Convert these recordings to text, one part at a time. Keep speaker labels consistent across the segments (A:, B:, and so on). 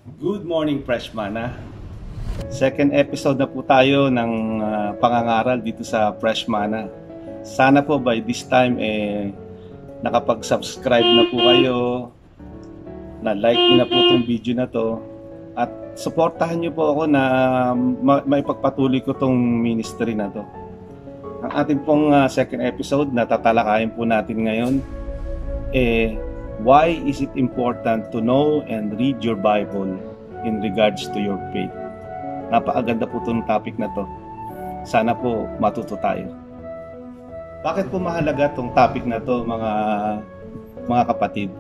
A: Good morning, Freshman. Second episode na po tayo ng pangangaral dito sa Freshman. Sana po by this time nakapag-subscribe na po kayo, na-like na po itong video na to, at suportahan niyo po ako na maipagpatuloy ko itong ministry na to. Ang ating pong second episode na tatalakayin po natin ngayon, why is it important to know and read your Bible in regards to your faith? Napakaganda po itong topic na to. Sana po matuto tayo. Bakit po mahalaga itong topic na to, mga kapatid?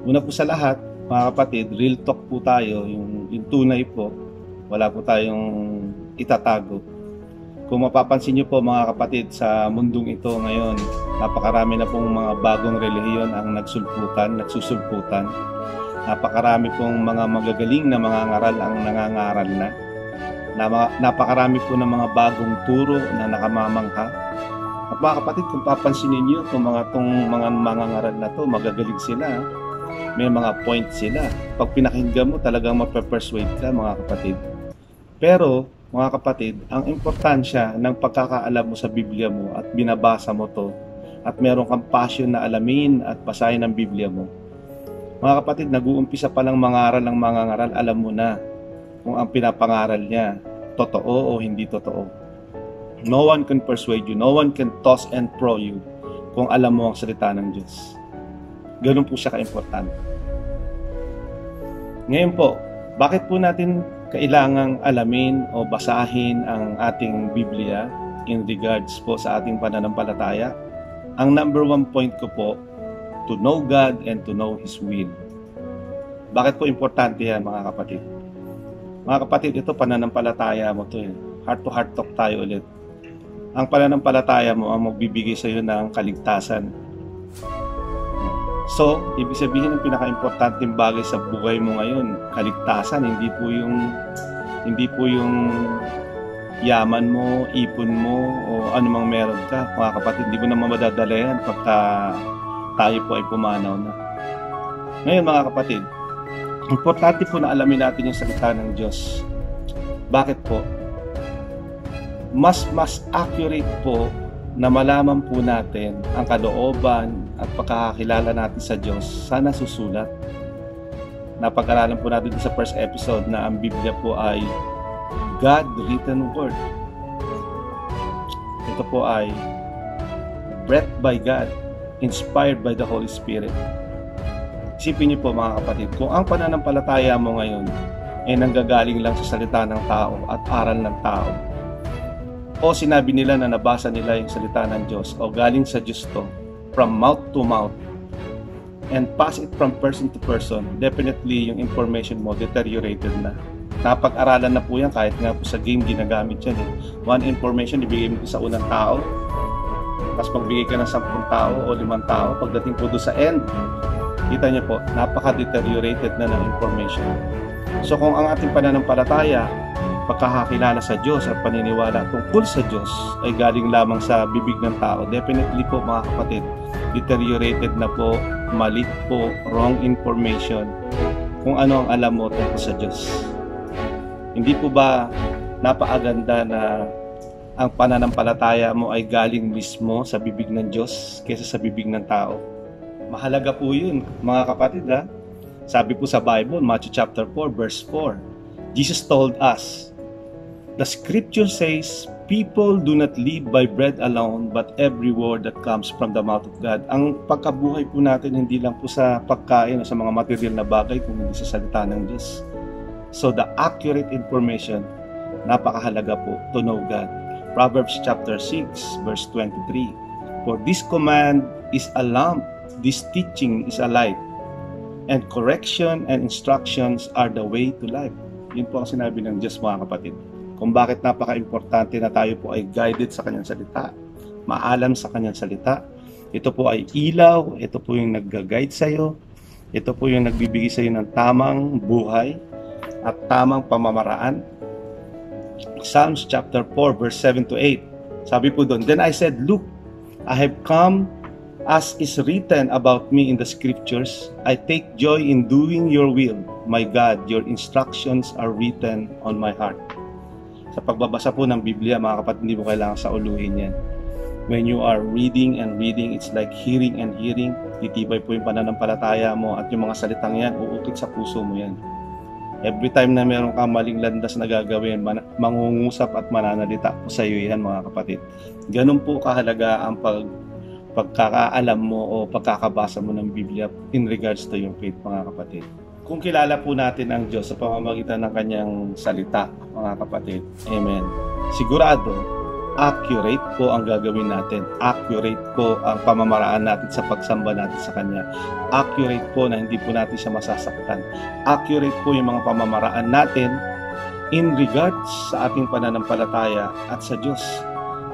A: Una po sa lahat, mga kapatid, real talk po tayo, yung tunay po. Wala po tayong itatago. Kung mapapansin niyo po, mga kapatid, sa mundong ito ngayon, napakarami na pong mga bagong relihiyon ang nagsusulputan. Napakarami pong mga magagaling na mga ngaral ang nangangaral na. Napakarami po ng mga bagong turo na nakamamangha. At mga kapatid, kung papansinin niyo itong mga ngaral na to, magagaling sila. May mga point sila. Pag pinakinggan mo, talagang mape-persuade ka, mga kapatid. Pero mga kapatid, ang importansya ng pagkakaalam mo sa Biblia mo at binabasa mo to at meron kang passion na alamin at basahin ang Biblia mo. Mga kapatid, nag-uumpisa pa lang mangaral ng mga ngaral, alam mo na kung ang pinapangaral niya totoo o hindi totoo. No one can persuade you, no one can toss and throw you kung alam mo ang salita ng Diyos. Ganun po siya ka-importante. Ngayon po, bakit po natin kailangang alamin o basahin ang ating Biblia in regards po sa ating pananampalataya? Ang number one point ko po, to know God and to know His will. Bakit po importante yan, mga kapatid? Mga kapatid, ito pananampalataya mo to. Heart to heart talk tayo ulit. Ang pananampalataya mo ang magbibigay sa iyo ng kaligtasan. So, ibig sabihin ang pinaka-importanteng bagay sa buhay mo ngayon, kaligtasan, hindi po yung yaman mo, ipon mo, o anumang meron ka. Mga kapatid, hindi mo naman madadala yan pagka tayo po ay pumanaw na. Ngayon, mga kapatid, importante po na alamin natin yung salita ng Diyos. Bakit po? Mas accurate po na malaman po natin ang kalooban at pagkakakilala natin sa Diyos, sana susulat. Napag-aralan po natin sa first episode na ang Biblia po ay God-written word. Ito po ay breathed by God, inspired by the Holy Spirit. Isipin niyo po, mga kapatid, kung ang pananampalataya mo ngayon ay nanggagaling lang sa salita ng tao at aral ng tao, o sinabi nila na nabasa nila yung salita ng Diyos, o galing sa Diyos to, from mouth to mouth, and pass it from person to person, definitely yung information mo deteriorated na. Napag-aralan na po yan, kahit nga po sa game ginagamit yan. One information, ibigay mo sa unang tao, tapos magbigay ka ng 10 tao o 5 tao, pagdating po doon sa end, kita niyo po, napaka-deteriorated na ng information. So kung ang ating pananampalataya, pagkakakilala sa Diyos at paniniwala tungkol sa Diyos ay galing lamang sa bibig ng tao, definitely po, mga kapatid, deteriorated na po, mali po, wrong information kung ano ang alam mo tungkol sa Diyos. Hindi po ba napaaganda na ang pananampalataya mo ay galing mismo sa bibig ng Diyos kaysa sa bibig ng tao? Mahalaga po yun, mga kapatid. Sabi po sa Bible, Matthew chapter 4, verse 4, Jesus told us, the scripture says, people do not live by bread alone, but every word that comes from the mouth of God. Ang pagkabuhay po natin, hindi lang po sa pagkain o sa mga material na bagay, kundi sa salita ng Diyos. So the accurate information, napakahalaga po, to know God. Proverbs chapter 6, verse 23, for this command is a lamp, this teaching is a light, and correction and instructions are the way to life. Yun po ang sinabi ng Diyos, mga kapatid. Kung bakit napaka-importante na tayo po ay guided sa Kanyang salita, maalam sa Kanyang salita. Ito po ay ilaw, ito po yung nag-guide sa iyo, ito po yung nagbibigay sa iyo ng tamang buhay at tamang pamamaraan. Psalms chapter 4, verse 7 to 8. Sabi po doon, then I said, look, I have come As is written about me in the scriptures, I take joy in doing your will. My God, your instructions are written on my heart. Sa pagbabasa po ng Biblia, mga kapatid, hindi mo kailangan sauluhin yan. When you are reading and reading, it's like hearing and hearing. Titibay po yung pananampalataya mo at yung mga salitang yan, uukit sa puso mo yan. Every time na meron kang maling landas na gagawin, mangungusap at mananalita po sa iyo yan, mga kapatid. Ganun po kahalaga ang pagkakaalam mo o pagkakabasa mo ng Biblia in regards to your faith, mga kapatid. Kung kilala po natin ang Diyos sa pamamagitan ng kanyang salita, mga kapatid, amen, sigurado, accurate po ang gagawin natin. Accurate po ang pamamaraan natin sa pagsamba natin sa Kanya. Accurate po na hindi po natin siya masasaktan. Accurate po yung mga pamamaraan natin in regards sa ating pananampalataya at sa Diyos.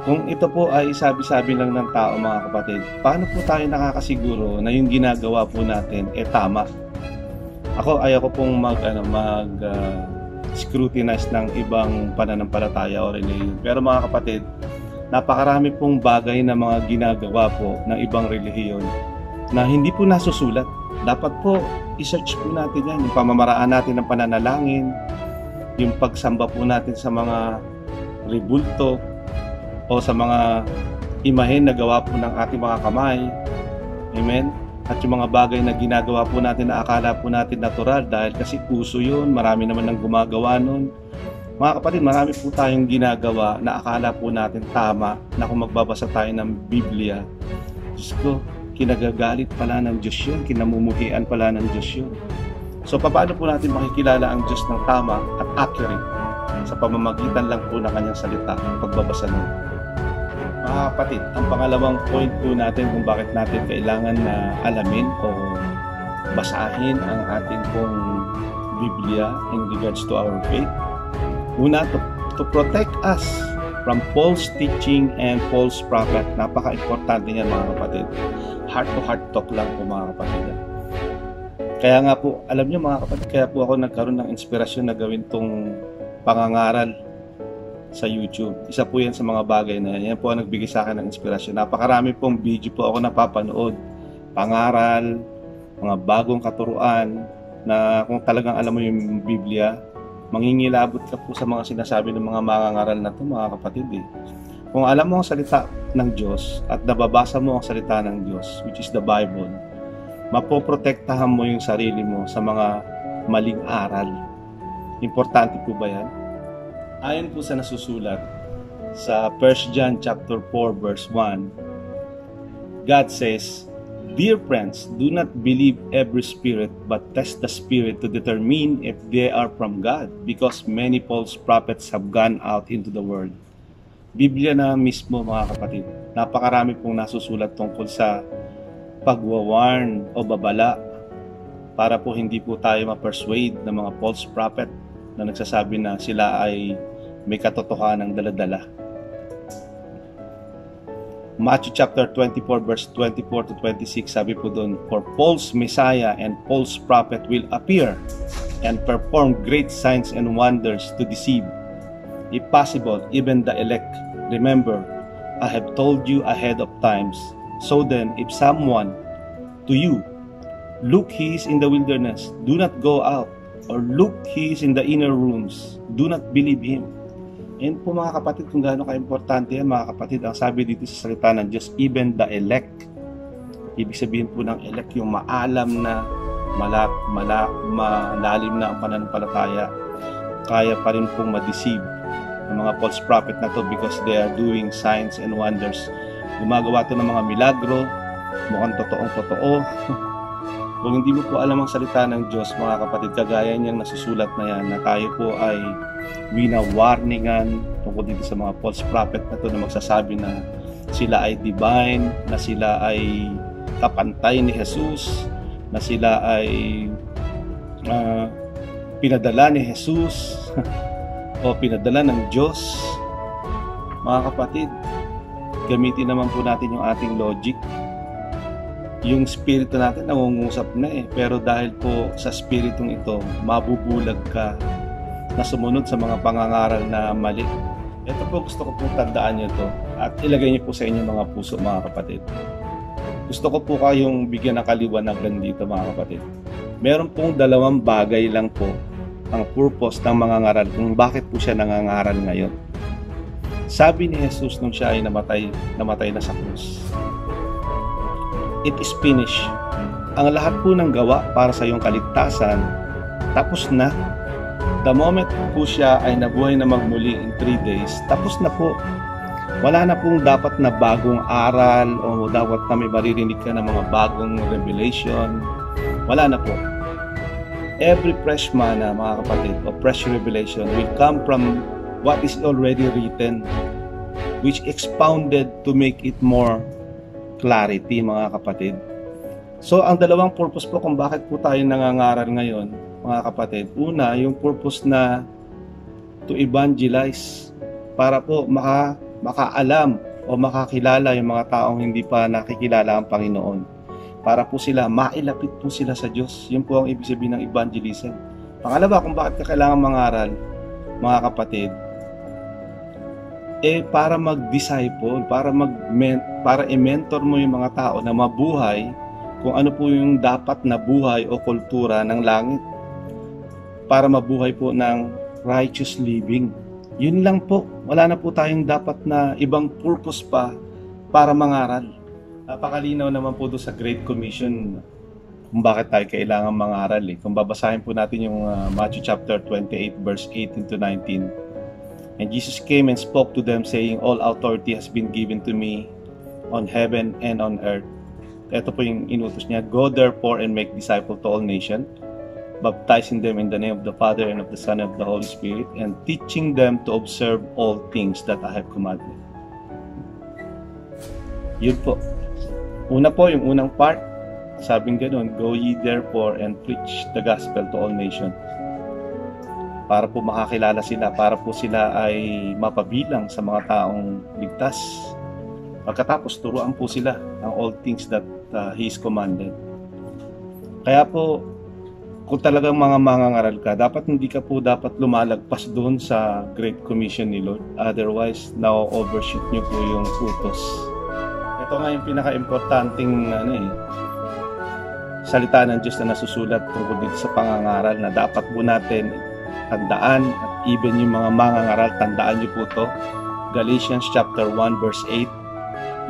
A: Kung ito po ay sabi-sabi lang ng tao, mga kapatid, paano po tayo nakakasiguro na yung ginagawa po natin tama? Ayaw ko pong scrutinize ng ibang pananampalataya o relihiyon. Pero mga kapatid, napakarami pong bagay na mga ginagawa po ng ibang relihiyon na hindi po nasusulat. Dapat po i-search po natin yan. Yung pamamaraan natin ng pananalangin, yung pagsamba po natin sa mga rebulto o sa mga imahen na gawa po ng ating mga kamay. Amen? At yung mga bagay na ginagawa po natin na akala po natin natural dahil kasi uso yun, marami naman ang gumagawa nun. Mga kapatid, marami po tayong ginagawa na akala po natin tama na kung magbabasa tayo ng Biblia. Diyos ko, kinagagalit pala ng Diyos yun, kinamumuhian pala ng Diyos yun. So, paano po natin makikilala ang Diyos ng tama at accurate sa pamamagitan lang po ng kanyang salita, pagbabasa nun? Mga kapatid, ang pangalawang point po natin kung bakit natin kailangan na alamin o basahin ang ating pong Biblia in regards to our faith. Una, to protect us from false teaching and false prophet. Napaka-importante niyan, mga kapatid. Heart-to-heart talk lang po, mga kapatid. Kaya nga po, alam niyo mga kapatid, kaya po ako nagkaroon ng inspirasyon na gawin tong pangangaral sa YouTube. Isa po yan sa mga bagay na yan po ang nagbigay sa akin ng inspirasyon. Napakarami pong video po ako napapanood. Pangaral, mga bagong katuruan na kung talagang alam mo yung Biblia, mangingilabot ka po sa mga sinasabi ng mga mangangaral na ito, mga kapatid. Kung alam mo ang salita ng Diyos at nababasa mo ang salita ng Diyos, which is the Bible, mapoprotektahan mo yung sarili mo sa mga maling aral. Importante po ba yan? Ayon po sa nasusulat sa 1 John chapter 4 verse 1, God says, "Dear friends, do not believe every spirit, but test the spirit to determine if they are from God, because many false prophets have gone out into the world." Biblia na mismo, mga kapatid. Napakarami pong nasusulat tungkol sa pagwawarn o babala para po hindi po tayo ma-persuade ng mga false prophet na nagsasabi na sila ay may katotohanan ng daladala. Matthew chapter 24 verse 24 to 26, sabi po doon, "For false Messiah and false prophet will appear and perform great signs and wonders to deceive, if possible, even the elect. Remember, I have told you ahead of times. So then, if someone to you, look, he is in the wilderness, do not go out, or look, he is in the inner rooms, do not believe him." Yan po, mga kapatid, kung gaano ka-importante yan, mga kapatid. Ang sabi dito sa salita ng Diyos, even the elect. Ibig sabihin po ng elect, yung maalam na, malalim na ang pananampalataya. Kaya pa rin pong ma-deceive ng mga false prophet na to because they are doing signs and wonders. Gumagawa to ng mga milagro, mukhang totoong-totoo. Kung hindi mo po alam ang salita ng Diyos, mga kapatid, kagaya niyang nasusulat na yan, na tayo po ay wina-warningan tungkol dito sa mga false prophet na to na magsasabi na sila ay divine, na sila ay kapantay ni Jesus, na sila ay pinadala ni Jesus o pinadala ng Diyos. Mga kapatid, gamitin naman po natin yung ating logic. Yung spirito natin nangungusap na pero dahil po sa spiritong ito, mabubulag ka na sumunod sa mga pangangaral na mali. Ito po, gusto ko pong tandaan nyo to at ilagay nyo po sa inyong mga puso, mga kapatid. Gusto ko po kayong bigyan ng kaliwanagan dito mga kapatid. Meron pong dalawang bagay lang po ang purpose ng mga ngaral kung bakit po siya nangangaral ngayon. Sabi ni Jesus nung siya ay namatay na sa krus, "It is finished." Ang lahat po ng gawa para sa iyong kaligtasan, tapos na. The moment po siya ay nabuhay na magmuli in 3 days, tapos na po. Wala na pong dapat na bagong aral o dapat na may maririnig ka ng mga bagong revelation. Wala na po. Every fresh manna, mga kapatid, o fresh revelation will come from what is already written, which expounded to make it more clarity, mga kapatid. So, ang dalawang purpose po kung bakit po tayo nangangaral ngayon, mga kapatid. Una, yung purpose na to evangelize, para po makaalam o makakilala yung mga taong hindi pa nakikilala ang Panginoon. Para po sila, mailapit po sila sa Diyos. Yun po ang ibig sabihin ng evangelism. Pangalawa, kung bakit ka kailangan mangaral, mga kapatid, para mag-disciple, para i-mentor mo yung mga tao na mabuhay kung ano po yung dapat na buhay o kultura ng langit. Para mabuhay po ng righteous living. Yun lang po. Wala na po tayong dapat na ibang purpose pa para mangaral. Napakalinaw naman po doon sa Great Commission kung bakit tayo kailangan mangaral. Kung babasahin po natin yung Matthew chapter 28 verse 18 to 19. "And Jesus came and spoke to them, saying, All authority has been given to me on heaven and on earth." Ito po yung inutos niya, "Go therefore and make disciples to all nations, baptizing them in the name of the Father and of the Son and of the Holy Spirit, and teaching them to observe all things that I have commanded." Yun po. Una po, yung unang part, sabing ganun, "Go ye therefore and preach the gospel to all nations." Para po makakilala sila, para po sila ay mapabilang sa mga taong ligtas. Pagkatapos, turuan po sila ang all things that He is commanded. Kaya po, kung talagang mga mangangaral ka, hindi ka po dapat lumalagpas doon sa Great Commission ni Lord. Otherwise, na-overshoot nyo po yung utos. Ito nga yung pinaka-importanting salita ng Diyos na nasusulat tungkol dito sa pangangaral na dapat po natin tandaan, at even yung mga mangangaral, tandaan nyo po to. Galatians chapter 1 verse 8,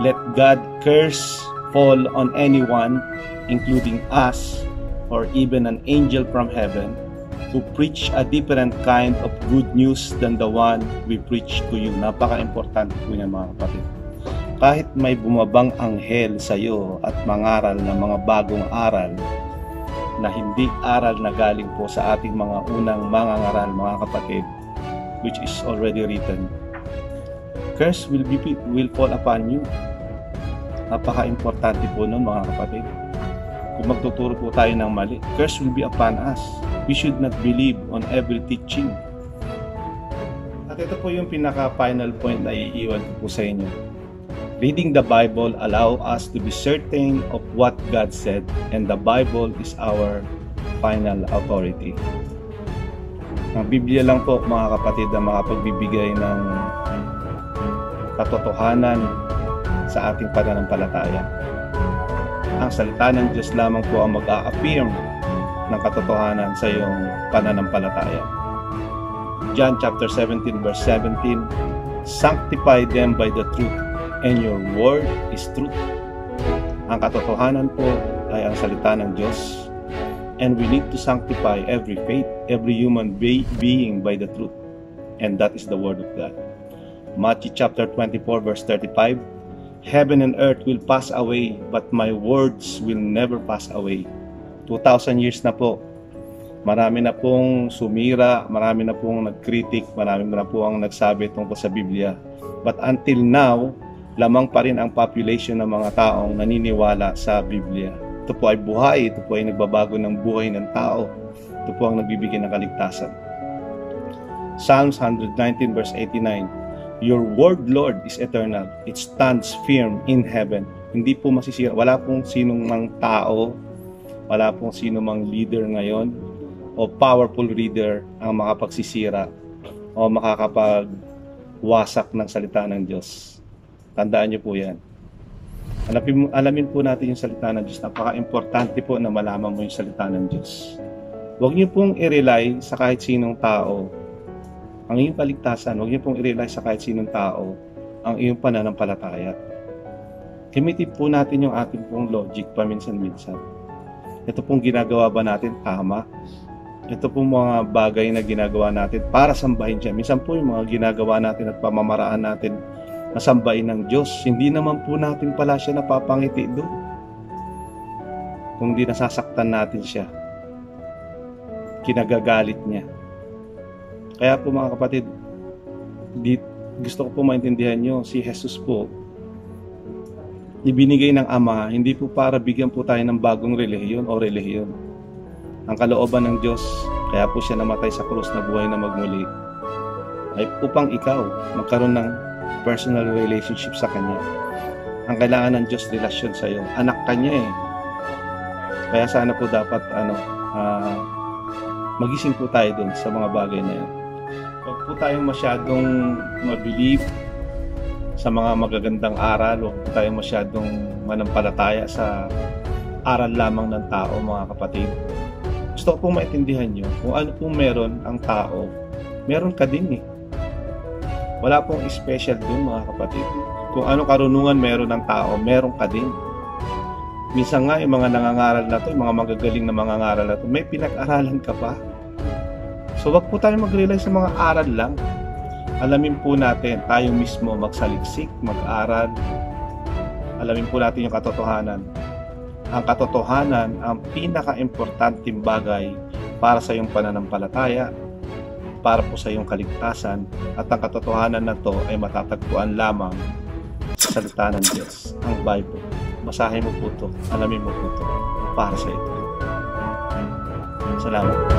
A: "Let God curse fall on anyone, including us, or even an angel from heaven, who preach a different kind of good news than the one we preach to you." Napaka-importante po niya, mga kapatid. Kahit may bumabang anghel sa iyo at mangaral ng mga bagong aral na hindi aral na galing po sa ating mga unang mangangaral, mga kapatid, which is already written, curse will fall upon you. Napaka-importante po nun, mga kapatid. Kung magtuturo po tayo ng mali, curse will be upon us. We should not believe on every teaching. At ito po yung pinaka-final point na iiwan ko po sa inyo. Reading the Bible allow us to be certain of what God said, and the Bible is our final authority. Ang Biblia lang po, mga kapatid, na makapagbibigay ng katotohanan sa ating pananampalataya. Ang salita ng Diyos lamang po ang mag-a-affirm ng katotohanan sa iyong pananampalataya. John chapter 17 verse 17, "Sanctify them by the truth, and your word is truth." Ang katotohanan po ay ang salita ng Diyos, and we need to sanctify every faith, every human being by the truth, and that is the word of God. Matthew chapter 24 verse 35, "Heaven and earth will pass away, but my words will never pass away." 2,000 years na po. Marami na pong sumira, marami na pong nagkritik, marami na po ang nagsabi tungkol sa Biblia. But until now, lamang pa rin ang population ng mga taong naniniwala sa Biblia. Ito po ay buhay, ito po ay nagbabago ng buhay ng tao. Ito po ang nagbibigay ng kaligtasan. Psalms 119 verse 89, "Your word, Lord, is eternal. It stands firm in heaven." Hindi po masisira. Wala pong sinong mang tao, wala pong sino mang leader ngayon o powerful leader ang makapagsisira o makakapagwasak ng salita ng Diyos. Tandaan niyo po yan. Alamin po natin yung salita ng Diyos. Napaka-importante po na malaman mo yung salita ng Diyos. Huwag niyo pong i-rely sa kahit sinong tao ang iyong kaligtasan. Huwag niyo pong i-rely sa kahit sinong tao ang iyong pananampalataya. Gamitin po natin yung ating pong logic paminsan-minsan. Ito pong ginagawa ba natin tama? Ito pong mga bagay na ginagawa natin para sambahin siya. Minsan po yung mga ginagawa natin at pamamaraan natin na sambahin ng Diyos, hindi naman po natin pala siya napapangiti doon. Kung di nasasaktan natin siya, kinagagalit niya. Kaya po mga kapatid, gusto ko po maintindihan nyo, si Jesus po, ibinigay ng Ama, hindi po para bigyan po tayo ng bagong relihiyon o relihiyon. Ang kalooban ng Diyos, kaya po siya namatay sa krus na buhay na magmuli, ay upang ikaw magkaroon ng personal relationship sa Kanya. Ang kailangan ng Diyos, relasyon sa iyo. Anak Kanya eh. Kaya sana po dapat magising po tayo dun sa mga bagay na yun. Huwag po tayong masyadong mabilib sa mga magagandang aral. Huwag po tayong masyadong manampalataya sa aral lamang ng tao, mga kapatid. Gusto ko pong maintindihan nyo, kung ano pong meron ang tao, meron ka din eh. Wala pong special dun, mga kapatid. Kung ano karunungan meron ng tao, meron ka din. Minsan nga, yung mga nangangaral na to, yung mga magagaling na mangangaral na to, may pinag-aralan ka pa. So, wag po tayo mag-rely sa mga aral lang. Alamin po natin, tayo mismo magsaliksik, mag-aral. Alamin po natin yung katotohanan. Ang katotohanan, ang pinaka-importanting bagay para sa iyong pananampalataya, para po sa iyong kaligtasan, at ang katotohanan na to ay matatagpuan lamang sa salita ng Diyos, ang Bible. Basahin mo po ito, alamin mo po ito para sa ito. Salamat.